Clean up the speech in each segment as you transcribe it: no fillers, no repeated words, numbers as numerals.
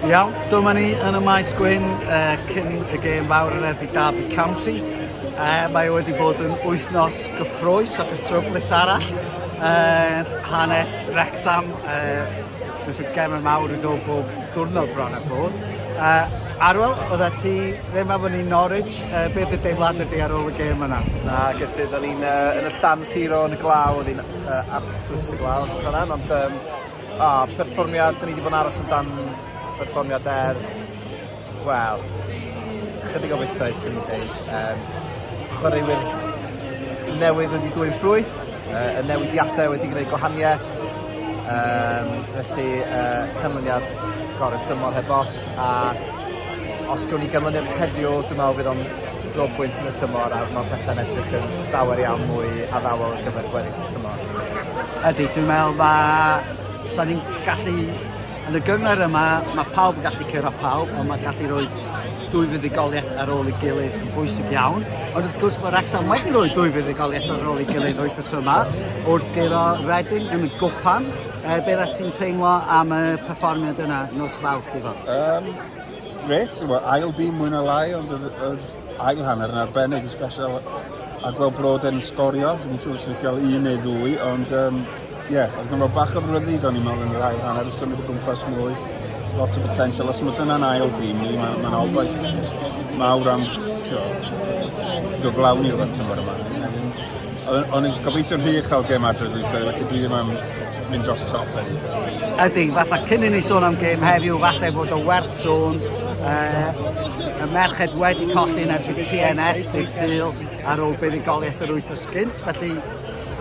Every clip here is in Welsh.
Iawn, dyma ni yn y maes gwyn cyn y gêm fawr yn erbyn Derby County. Mae wedi bod yn wythnos gyffrous ac y thrwblus arall. Hanes Wrecsam, jyst y gêm mawr yn dod bob diwrnod bron a bod. Arwel, oedda ti ddim efo ni Norwich, beth y deimlad ydi ar ôl y gêm yna? Na, gyda, da ni'n yn y llan siro yn y glaw, oedd hi'n arllwys y glaw, ond perfformiad, da ni wedi bod yn aros amdan perfformiad ers, wel, chydig o fisoedd sy'n ei dweud. Chwaraewyr newydd wedi dwy'n ffrwyth, y newidiadau wedi gwneud gwahaniaeth, felly canlyniad gorau tymor heb os, a os gawn ni ganlyniad heddiw, dwi'n meddwl fydd o'n drobwynt yn y tymor, a mae pethau'n edrych yn llawer iawn mwy addawol ar gyfer gweddill y tymor. Ydy, dwi'n meddwl sa'n ni'n gallu, yn y gyngor yma, mae pawb yn gallu cyrra pawb, ond mae'n gallu rhoi dwy fuddugoliaeth ar ôl ei gilydd yn bwysig iawn. Ond wrth gwrs mae Wrecsam wedi rhoi dwy fuddugoliaeth ar ôl ei gilydd wythnos yma, wrth gyro Reading yn y gwpan. Beth ti'n teimlo am y perfformiad yna nos Fawrth i fod? Gret, ail dim mwy na lai, ond yr ail hanner yn arbennig, especially a gweld Broad yn sgorio. Dwi'n siŵr sy'n cael un neu ddwy, ond oedd yna bach o ryddid o'n i'n meddwl yn yr ail hanner, ys dwi'n gwmpas mwy, lot o potential. Os mae dyna'n ail dim ni, mae'n always mawr am gyflawni rhywbeth tymor yma. O'n i'n gobeithio'n rhy uchel gêm adre dwi'n felly dwi ddim yn mynd dros top hynny. Ydy, fatha cyn i ni sôn am gêm heddiw, falle fod o werth sôn. Y merched wedi colli yn erbyn TNS dydd Sul ar ôl buddugoliaeth yr wythnos gynt, felly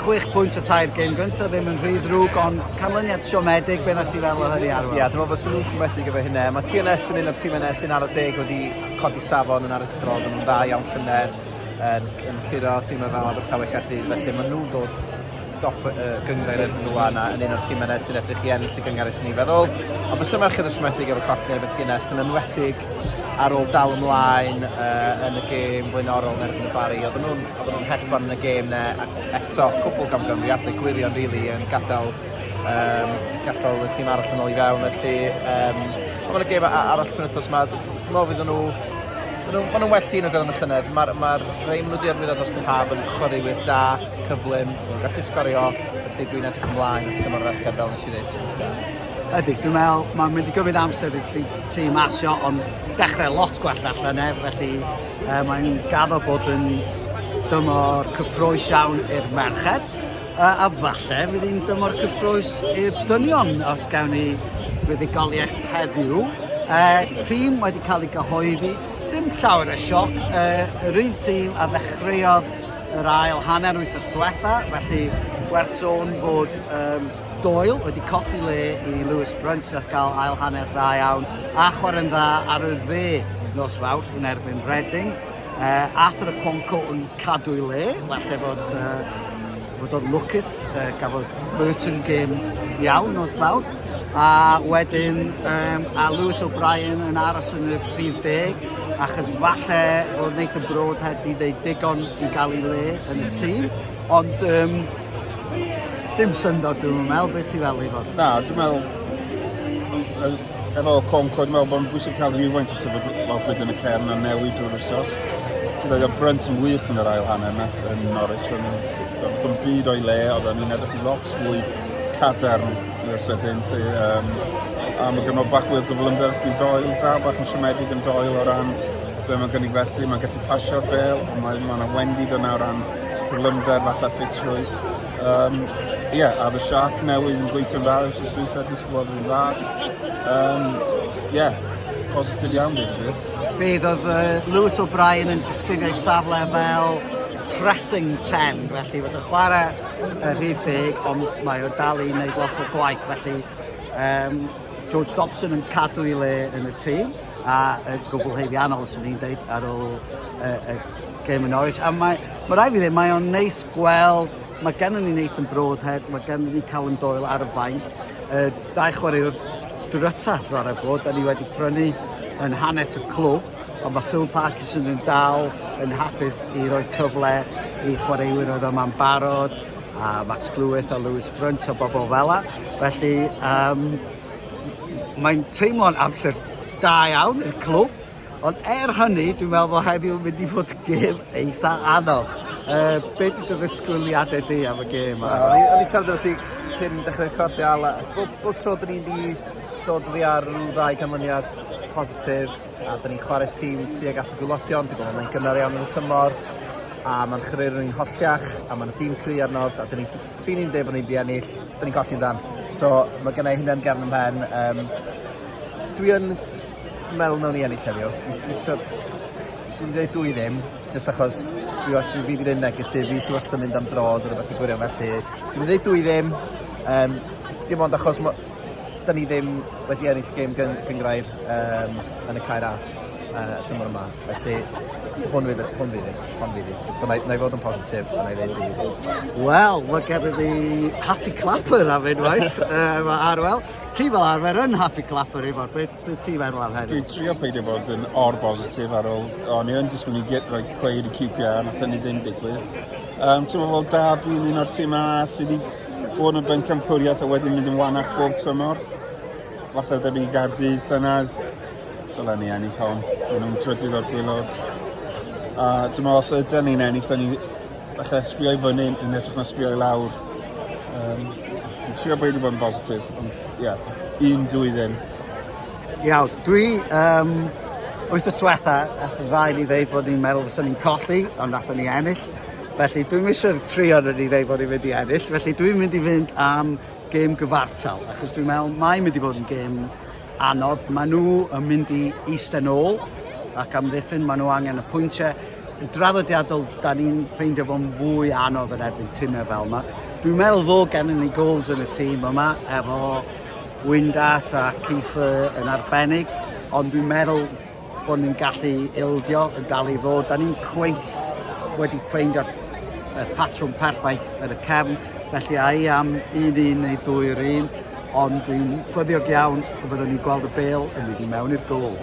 6 pwynt o tair gêm gyntaf, ddim yn rhy ddrwg, ond canlyniad siomedig, beth na ti fel o hynny Arwel? Ie, dwi'n meddwl fod nhw'n siomedig efo hynny. Mae TNS yn un o'r tîm NS yn ar y deg wedi codi safon yn aruthrol, yn nhw'n dda iawn llynedd, yn curo tîmau fel Abertawe Caerdydd, felly maen nhw'n dod gyngor yn nhw yna yn un o'r tîm NS sy'n edrych i ennill y gyngor sy'n ei feddwl. Ond fysa merched yn siomedig efo colli efo TNS yn enwedig ar ôl dal ymlaen yn y gêm flaenorol yn erbyn y Bari. Oedden nhw'n hedfan yn y gêm ne, eto cwbl gamgymriadau gwirion rili yn gadael y tîm arall yn ôl i fewn. Felly, ond yn y gêm arall penwythnos yma, dwi'n meddwl fydd nhw Maen nhw'n well tîn o gyda'n y llynedd. Mae'r rhai maen nhw wedi arwyddo dros Parhau yn chwaraewyr da, cyflym, nhw'n gallu sgorio, felly dwi'n edrych ymlaen wrth tymor ferched fel nes i ddweud. Ydy, dwi'n meddwl mae'n mynd i gymryd amser i tîm asio, ond dechrau lot gwell llynedd, felly mae'n gaddo bod yn dymor cyffrous iawn i'r merched, a falle fydd hi'n dymor cyffrous i'r dynion os gawn ni fuddugoliaeth heddiw. Tîm wedi cael ei gyhoeddi, dim llawer y sioc, yr un tîm a ddechreuodd yr ail hanner wythnos diwetha, felly werth sôn fod Doyle wedi colli le i Lewis Brunt sydd cael ail hanner dda iawn a chwarae'n dda ar y dde nos Fawrth yn erbyn Reading. Arthur y Conco yn cadw i le, falle fod o'n Lucas, gafodd Burton gêm iawn nos Fawrth. A wedyn, a Lewis O'Brien yn aros yn y prif deg, achos falle fod Nathan Broad wedi dweud digon i gael ei le yn y tîm, ond dim syndod dwi'n meddwl, beth ti'n fel i fod? Na, dwi'n meddwl, efo Conco, dwi'n meddwl bod yn bwysig cael rhywfaint o sefydlogrwydd yn y cefn a newid drwy'r wrthnos. Ti'n dweud, o Brunt yn wych yn yr ail hanner yna yn Norwich, yn byd o'i le, oedd ni'n edrych lot fwy cadarn i'r sydyn, a mae gen o bach fwy o gyflymder sy'n Doyle, draw bach yn siomedig yn Doyle o ran ble mae'n gynnig felly, mae'n gallu pasio'r bel, mae'n wendid yna o ran gyflymder, falle ffitrwydd. A the Shark newydd yn gweithio'n dda, os ydych chi'n disgwyl yn dda. Positif iawn beth. Bydd oedd Lewis O'Brien yn disgrifio safle fel pressing 10, felly fod y chwarae rhif deg, ond mae o dal i wneud lot o gwaith, felly George Dobson yn cadw i le yn y tîm, a gwbl heiddiannol sy'n ni'n dweud ar ôl y gêm yn Norwich. A mae rai fi ddim, mae o'n neis gweld, mae gennym ni Nathan Broadhead, mae gennym ni Callum Doyle ar y fain, dau chwaraewr dryta rhan o bod. Da ni wedi prynu yn hanes y clwb, ond mae Phil Parkinson yn dal yn hapus i roi cyfle i chwaraewyr oedd yma'n barod, a Max Glwyth a Lewis Brunt o bobl fel la. Felly, mae'n teimlo'n amser da iawn i'r clwb, ond hynny, dwi'n meddwl bod heddiw yn mynd i fod gêm eitha anodd. Be di dy ddisgwyliadau di am y gêm? O'n i'n siarad efo ti cyn dechrau'r cordial, bob tro dyn ni wedi dod oddi ar rhyw ddau ganlyniad positif, a dyn ni'n chwarae tîm tuag at y gwylodion, dwi'n gwybod mae'n gynnar iawn yn y tymor, a mae'n chryr yn hollach, a mae'n dîm cry arnodd, a dyn ni'n trin ni'n dweud bod ni'n di ennill, dyn ni'n colli'n dan. So mae gennau hynny'n gefn ym mhen. Dwi'n meddwl nawn ni ennill heddiw. Dwi'n dweud dwi ddim, jyst achos dwi fydd i'r un negatif, fi sy'n wastad yn mynd am dros ar y beth i gwirion, felly dwi'n dweud dwi ddim, dim ond achos da ni ddim wedi ennill gêm gyngrair yn y cae ras y tymor yma, felly hwn fydd i. So na i fod yn positif a na i ddeud dwi. Wel, mae gen i happy clapper am unwaith, Arwel. Ti fel arfer yn happy clapper i fod, beth ti'n meddwl am hynny? Dwi'n trio peidio bod yn or-positif ar ôl, o'n i yn disgwyl i roi cweud i QPR, nath hynny ddim digwydd. Ti'n meddwl Derby yn un o'r tîm sydd wedi bod yn bencampwriaeth a wedyn mynd yn wanach bob tymor. Falle da ni Gaerdydd llynedd, dylen ni ennill hon, maen nhw'n trydydd o'r gwylod. A dwi'n meddwl os ydyn ni'n ennill, da ni falle sbio i fyny yn edrych na sbio i lawr. Dwi'n trio beidio bod yn positif, ond ie, 1-2 ddim. Iawn, dwi wythnos diwetha, y ddau ni ddeud bod ni'n meddwl fyswn ni'n colli, ond nathon ni ennill. Felly dwi'n eisiau'r trio yn ni ddeud bod ni'n mynd i ennill, felly dwi'n mynd i fynd am gêm gyfartal, achos dwi'n meddwl mae'n mynd i fod yn gêm anodd. Maen nhw yn mynd i eistedd ôl, ac am ddiffyn maen nhw angen y pwyntiau. Draddodiadol, da ni'n ffeindio fo'n fwy anodd yn erbyn tîmau fel yma. Dwi'n meddwl fod gennym ni gols yn y tîm yma, efo Windass a Kiefer yn arbennig, ond dwi'n meddwl bod ni'n gallu ildio yn dal i fod. Da ni'n cweit wedi ffeindio'r patrwm perffaith yn y cefn, felly a i am 1-1 neu 2-1, ond dwi'n ffyddiog iawn y byddwn ni'n gweld y bêl yn mynd i mewn i'r gôl.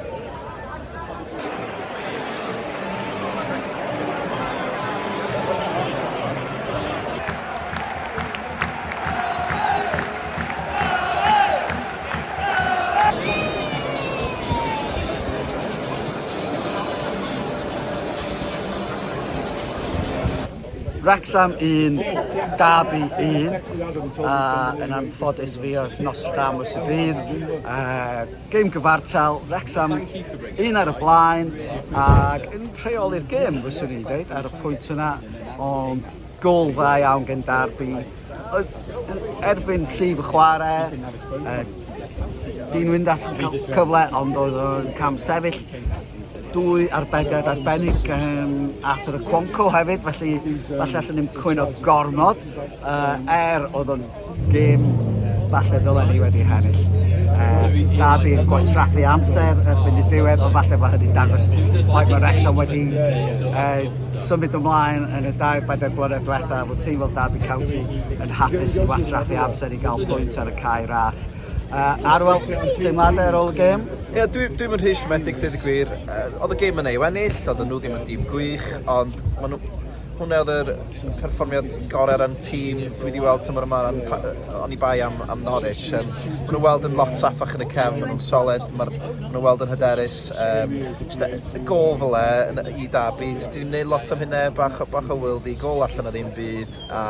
Wrecsam 1, Derby 1, yn anffodus fi o'r Nostradamus y dydd. Gêm gyfartal, Wrecsam 1 ar y blaen, ac yn treoli'r gêm, fyswn i'n dweud, ar y pwynt yna, ond gôl dda iawn gen Derby. Erbyn llif y chwarae, Dyn Windass yn cael cyfle, ond oedd o'n cam sefyll. 2 arbediad arbennig Arthur y Cwonco hefyd, felly falle allan ni'n cwyno gormod, oedd o'n gêm falle ddylen ni wedi hennill. Derby'n gwastraffu amser erbyn y diwedd, ond falle mae hynny dangos mae Wrecsam wedi symud ymlaen yn y 2-3 blynedd diwetha, fod tîm fel Derby County yn hapus i gwastraffu amser i gael pwynt ar y cae ras. Arwel, teimladau ar ôl y gêm? Ie, dwi'n mynd rhysmedig, dweud y gwir. Oedd y gêm yn ei wennill, oedd nhw ddim yn dîm gwych, ond hwnna oedd yr perfformiad gorau yn tîm dwi wedi weld tymor yma o'n i bai am Norwich. Maen nhw'n weld yn lot saffach yn y cefn, maen nhw'n solid, maen nhw'n weld yn hyderus. Y gol fel i Derby, ti'n gwneud lot am hynny, bach o wildy, gol allan o ddim byd, a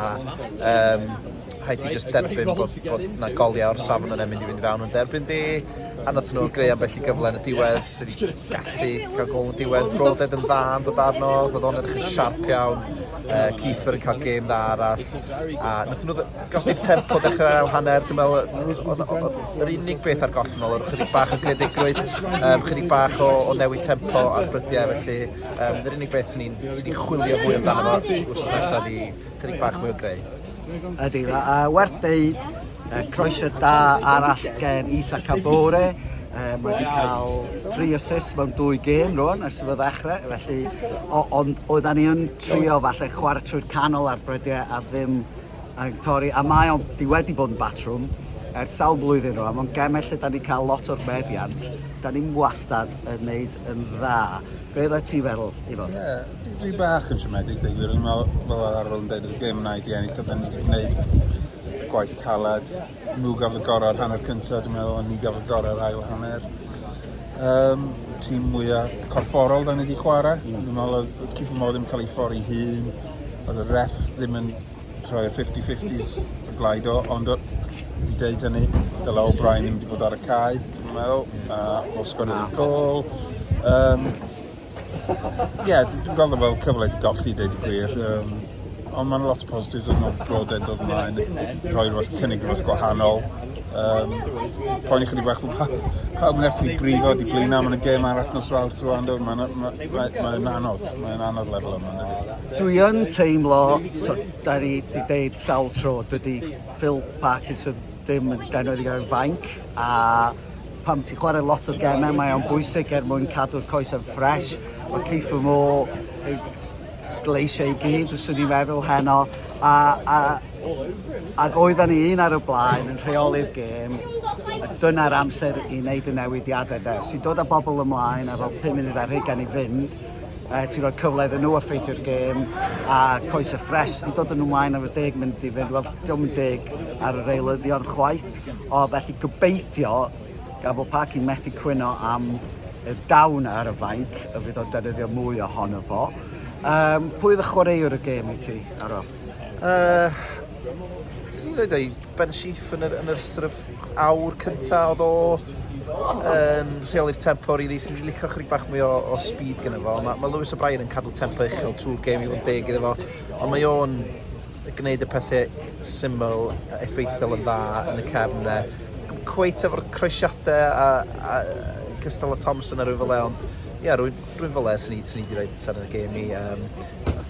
rhaid ti just derbyn bod na goliau o'r safon yna mynd i fynd fewn yn derbyn di, a nath nhw greu ambell i gyfle yn y diwedd, sydd wedi gallu cael gol yn y diwedd. Broadhead yn dda yn dod arno, oedd o'n edrych yn siarp iawn, Kiefer yn cael gêm dda arall, a nath nhw gofni'r tempo dechrau ar hanner. Dwi'n meddwl, yr unig beth ar gollnol o'r chydig bach o greadigrwydd, chydig bach o newid tempo a'r brydiau, felly yr unig beth sy'n ni'n chwilio fwy amdano fo, wrth nesaf di chydig bach mwy o greu. Ydy, werth deud, croeso da arall gen Isa Cabore. Mae wedi cael 3 assists mewn 2 gêm rwan ers iddo ddechrau, felly ond oedden ni yn trio falle chwarae trwy'r canol ar brydiau a ddim yn torri, a mae o'n wedi bod yn batrwm, sawl blwyddyn nhw, a mae'n gemell lle da ni cael lot o'r meddiant, da ni'n wastad yn wneud yn dda. Be ddau ti feddwl, Ifo? Ie, dwi bach yn siomedig, dweud gwir. Dwi'n meddwl, fel ar ôl yn dweud, y gêm yna i di ennill, da ni wedi gwneud gwaith caled. Nhw gaf y gorau'r hanner cyntaf, dwi'n meddwl, a ni gaf y gorau'r ail hanner. Tîm mwyaf corfforol da ni wedi chwarae. Dwi'n meddwl oedd Cifo Mo ddim cael ei ffordd i hun. Oedd y ref ddim yn rhoi'r 50-50s y blaid o, ond wedi dweud hynny, Dyla O'Brien ddim wedi bod ar y cae, dwi'n meddwl, a o sgwrdd y gol. Ie, dwi'n gweld fel cyfle wedi golli, dweud y gwir. Ond mae'n lot o positif dod yn broden dod ymlaen, rhoi rhywbeth cynnig rhywbeth gwahanol. Poeni chydig bach bod pawb yn efo brifo di blin am yn y gêm arall nos rawr rwan, mae'n anodd lefel yma. Dwi yn teimlo, da ni wedi deud sawl tro, dydy Phil Parkinson ddim yn denod i gael fainc, a pam ti'n chwarae lot o gemau, mae o'n bwysig mwyn cadw'r coes yn ffres. Mae Cifo Mo gleisiau i gyd, os ydyn ni'n meddwl heno, ac oedden ni un ar y blaen yn rheoli'r gêm, a dyna'r amser i wneud y newidiadau de. Sy'n dod â bobl ymlaen a fel 5 munud ar 20 i fynd, ti'n rhoi cyfle iddyn nhw effeithio'r gêm, a coes y ffres, ti'n dod yn ymlaen ar y 10 munud i fynd, wel, diolch yn 10 ar yr eilyddion chwaith, o felly gobeithio gaf o Parkin methu cwyno am y dawn ar y fainc, y fydd o'n defnyddio mwy ohono fo. Pwy oedd y chwaraewr y gêm i ti, Aro? Swn i'n dweud, Ben Sheaf yn yr sort of awr cyntaf oedd yn rheoli'r tempo rili, sy'n licio chydig bach mwy o speed gyda fo. Mae Lewis O'Brien yn cadw tempo uchel trwy'r gêm i fod 10 gyda fo, ond mae o'n gwneud y pethau syml, effeithiol yn dda yn y cefn. Cweit efo'r croesiadau a Cystal a Thompson ar rhyw fel ond ie, rwy'n fel sy'n ni wedi rhaid ar y gêm ni.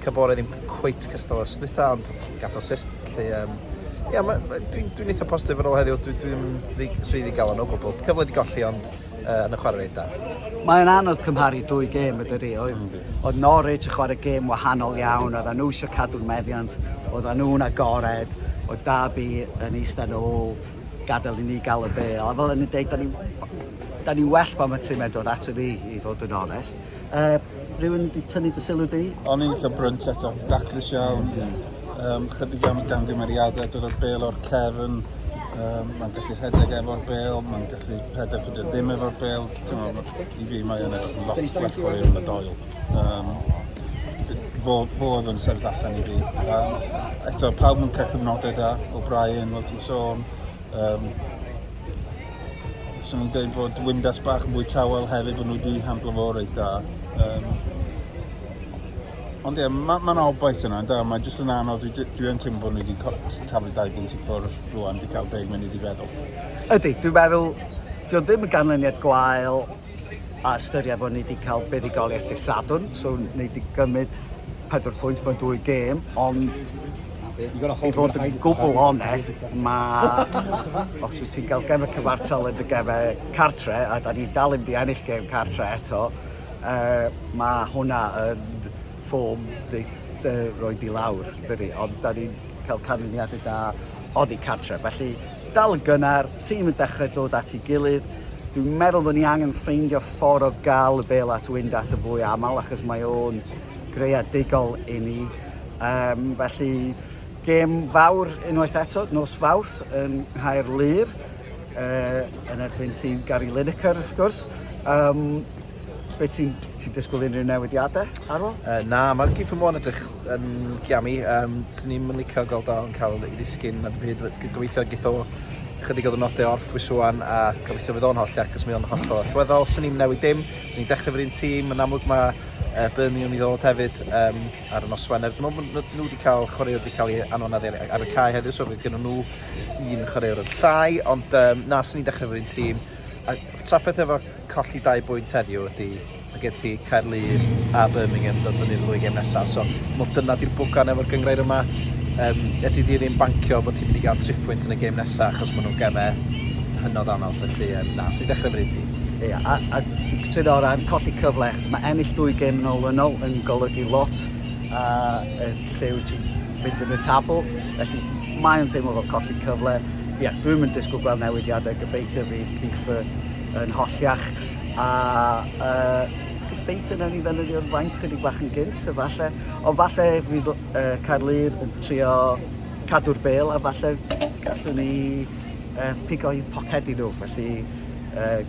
Cyborau ddim cweit cystal os dwytha, ond gath assist. Dwi'n eitha positif ar ôl heddiw, dwi'n rhaid i gael yn o gwbl. Cyfle wedi golli, ond yn y chwarae reid da. Mae'n anodd cymharu dwy gêm ydy. Oedd Norwich yn chwarae gêm wahanol iawn, oedd nhw eisiau cadw'r meddiant, oedd nhw'n agored, oedd Derby yn eistedd ôl, gadael i ni gael y bel. A fel yn ei dweud, da ni well pan mae tîm dod ato ni, i fod yn onest. Rhywun wedi tynnu dy sylw di? O'n i'n eitha brynt eto, daclus iawn. Chydig am y gamgymeriadau, dod o'r bel o'r cefn. Mae'n gallu rhedeg efo'r bel, mae'n gallu rhedeg pwyd ddim efo'r bel. I fi mae yn edrych yn lot gwell fwy yn y doel. Fo oedd yn sefyll allan i fi. Eto, pawb yn cael cyfnodau da, O'Brien, fel ti'n sôn. Swn i'n dweud bod Windas bach yn fwy tawel hefyd, bod nhw wedi handlo fo reit da. Ond ie, mae'n obaith yna, mae'n jyst yn anodd, dwi'n teimlo bod nhw wedi taflu 2 bwynt i ffwrdd rwan, wedi cael 10 munud i feddwl. Ydy, dwi'n meddwl, dwi'n ddim yn ganlyniad gwael a ystyried bod ni wedi cael buddigoliaeth dy Sadwrn, so ni wedi gymryd 4 pwynt mewn 2 gêm, ond i fod yn gwbl onest, os wyt ti'n cael gemau cyfartal yn dy gemau cartre, a da ni dal yn di ennill gem cartre eto, mae hwnna yn ffom ddeith roed i lawr, dydy, ond da ni'n cael canlyniadau da oddi cartre. Felly, dal yn gynnar, tîm yn dechrau dod at ei gilydd. Dwi'n meddwl bod ni angen ffeindio ffordd o gael y bel at Windas yn fwy aml, achos mae o'n greadigol i ni. Felly, gêm fawr unwaith eto, nos Fawrth yn Nghaerlyr, yn erbyn tîm Gary Lineker, wrth gwrs. Be ti'n disgwyl unrhyw newidiadau, Arlo? Na, mae'r Cifo Mo yn edrych yn giami. Swn ni'n licio gael da yn cael ei ddisgyn na byd. Gobeithio geith o chydig o ddynodau orffwys rwan a gobeithio fydd o'n holli achos mae o'n hollol allweddol. Swn ni'n newid dim, swn ni'n dechrau fy'r un tîm. Yn amlwg mae Birmingham i ddod hefyd ar y nos Wener. Dwi'n meddwl bod nhw wedi cael chwaraewr wedi cael ei anfonad ar y cae heddiw, so fydd gen nhw un chwaraewr yn llai, ond na, swn ni'n dechrau fy'r un tîm. A trafferth efo colli 2 bwynt heddiw ydy, mae gen ti Caerlyr a Birmingham dod fyny'r 2 gêm nesaf. So, dyna di'r bwcan efo'r gyngreir yma. Ydy di'r un bancio bod ti'n mynd i gael Driphwynt yn y gêm nesaf achos maen nhw'n gemau hynod anodd. Felly, na, sy'n dechrau fy'r un tîm. Ie, a dwi'n cytuno o ran colli cyfle, achos mae ennill 2 gêm yn olynol yn golygu lot lle wyt ti'n mynd yn y tabl. Felly, mae o'n teimlo fel colli cyfle. dwi'n mynd disgwyl gweld newidiadau, gobeithio fi Keith yn holliach, a gobeithio nawn ni ddefnyddio'r fainc chydig bach yn gynt, falle, ond falle fydd Caerlir yn trio cadw'r bêl, a falle gallwn ni pigo i poced i nhw, felly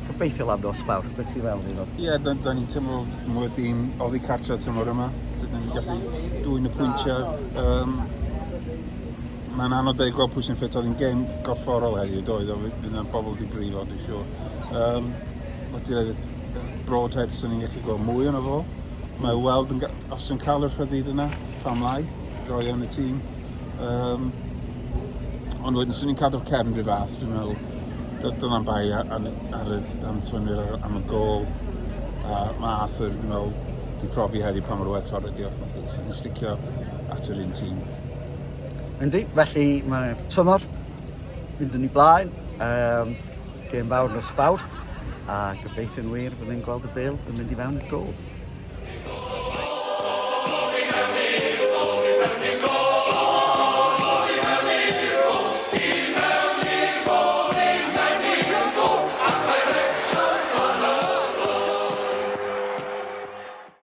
gobeithio am nos fawrth, beth ti'n fel ni? Ie, da ni'n teimlo mwy dyn oddi cartra tymor yma, sydd yn gallu dwy'n y pwyntiau. Mae'n anodd dweud gweld pwy sy'n ffit, oedd yn gêm gorfforol heddiw, doedd, o fydd yna bobl wedi brifo, dwi'n siŵr. Wedi dweud, Broadhead sy'n ni'n gallu gweld mwy yno fo. Mae weld, os yn cael yr rhyddid yna, pam lai, roi yn y tîm. Ond wedyn, sy'n ni'n cadw'r cefn rhyw fath, dwi'n meddwl, dyna'n bai ar y answynwyr am y gol. Mae Arthur, dwi'n meddwl, wedi profi heddi pan mae'r werthfawr ydi o'r fath. Sy'n ni'n sticio at yr un tîm. Yndi, felly mae tymor mynd yn ei blaen, gêm fawr nos Fawrth, a gobeithio'n wir fyddwn ni'n gweld y bêl yn mynd i fewn i'r gol.